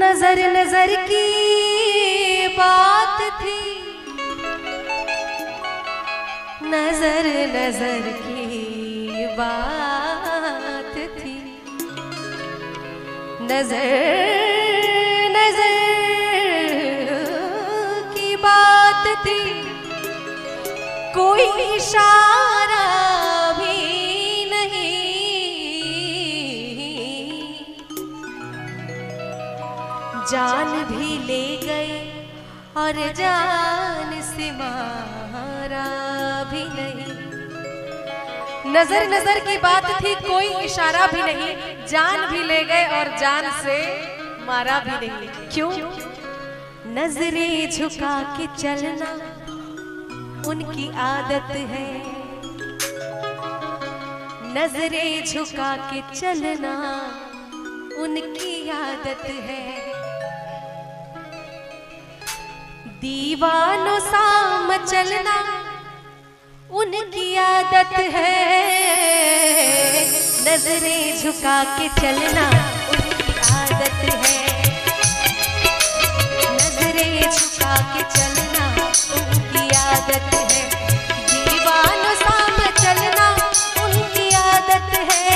नजर नजर की बात थी, नजर नजर की बात थी, नजर नजर की बात थी, कोई इशारा भी नहीं, जान भी ले गए और जान से मारा भी नहीं। नजर नजर की बात थी, कोई इशारा भी नहीं, जान भी ले गए और जान से मारा भी नहीं। क्यों? नजरें झुका के चलना उनकी आदत है, नजरें झुका के चलना उनकी आदत है। दीवानों सा मचलना उनकी आदत है, नजरें झुका के चलना उनकी आदत है, नजरें झुका के चलना उनकी आदत है। दीवानों सा मचलना उनकी आदत है,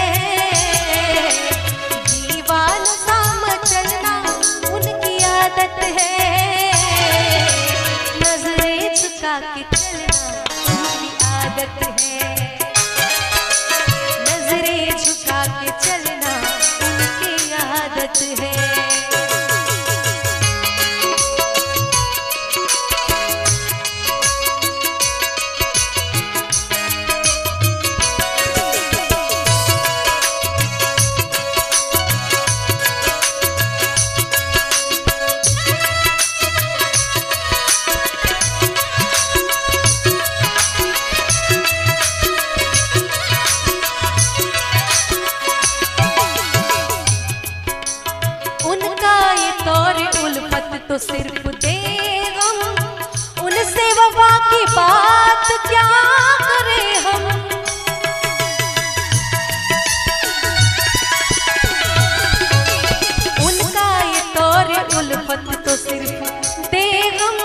दीवानों सा मचलना उनकी आदत है, नजरें झुका के चलना उनकी आदत है, नजरें झुका के चलना उनकी आदत है। तो सिर्फ बेगम उनसे वफा की बात क्या करें हम, उनका ये तौर उल्फत तो सिर्फ बेगम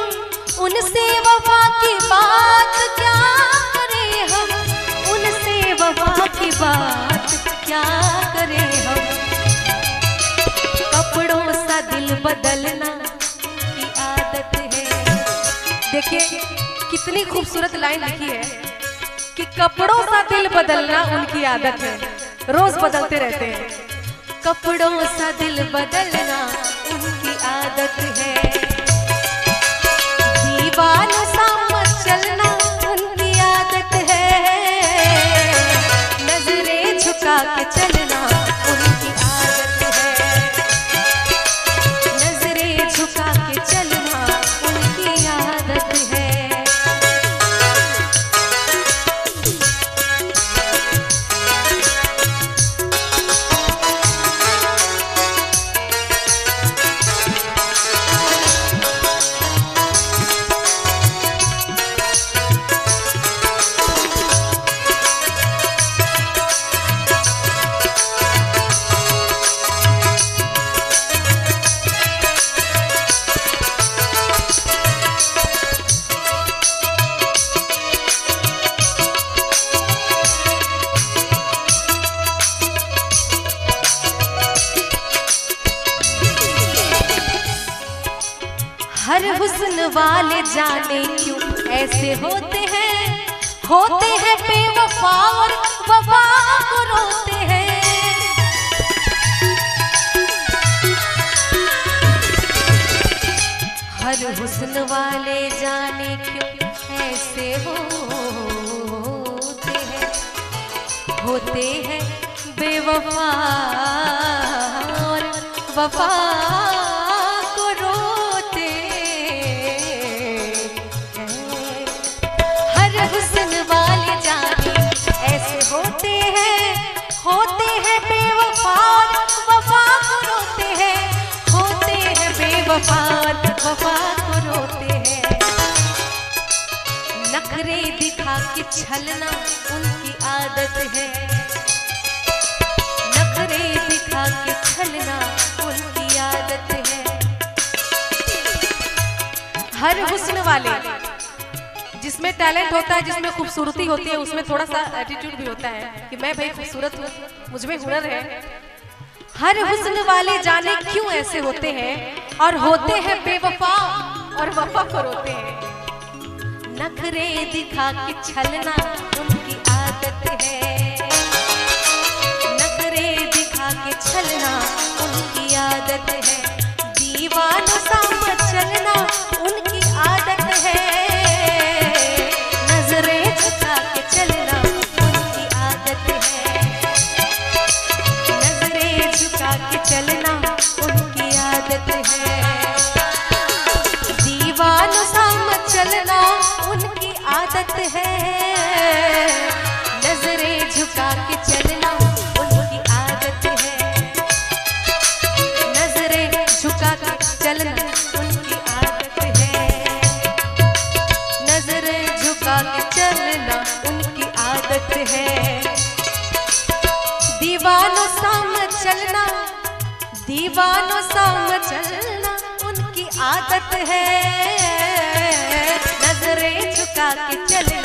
उनसे वफा की बात क्या करें हम, उनसे वफा की बात क्या करें हम। कपड़ों सा दिल बदलना देखिए कितनी खूबसूरत लाइन लिखी है कि कपड़ों सा दिल बदलना उनकी आदत है, रोज बदलते रहते हैं। कपड़ों सा दिल बदलना उनकी आदत है, दीवानों सा मचलना उनकी आदत है, नजरें झुका के चलना उनकी आदत है, नजरें झुका के चलना उनकी आदत है। हर हुस्न वाले जाने क्यों ऐसे होते हैं बेवफा और वफा को रोते हैं। हर हुस्न वाले जाने क्यों ऐसे होते हैं बेवफा और वफा को रोते हैं। हर हुस्न वाले जाने ऐसे होते हैं बेवफा और वफा को रोते हैं, होते हैं बेवफा और वफा को रोते हैं। नखरे दिखा के छलना उनकी आदत है, नखरे दिखा के छलना उनकी आदत है। हर हुस्न वाले, जिसमें टैलेंट होता है, जिसमें खूबसूरती होती है, उसमें थोड़ा सा एटीट्यूड भी होता है कि मैं भाई खूबसूरत हूँ, मुझ में हुनर है। हर हुस्न वाले जाने क्यों ऐसे होते हैं और होते हैं बेवफा और वफा पर होते हैं। नखरे दिखा के छलना उनकी आदत है, नखरे दिखा के छलना उनकी आदत है। दीवानों सा चलना उनकी आदत है, नजरें झुका के चलना उनकी आदत है, नजरें झुका के चलना उनकी आदत है। दीवानों सा चलना उनकी आदत है, नजरें झुका के चलना उनकी आदत है, नजरें झुका के चलना उनकी आदत है, नजरें झुका के चलना उनकी आदत है। दीवानों सा चलना, दीवानों सा चलना उनकी आदत है, नजरें झुका के चलना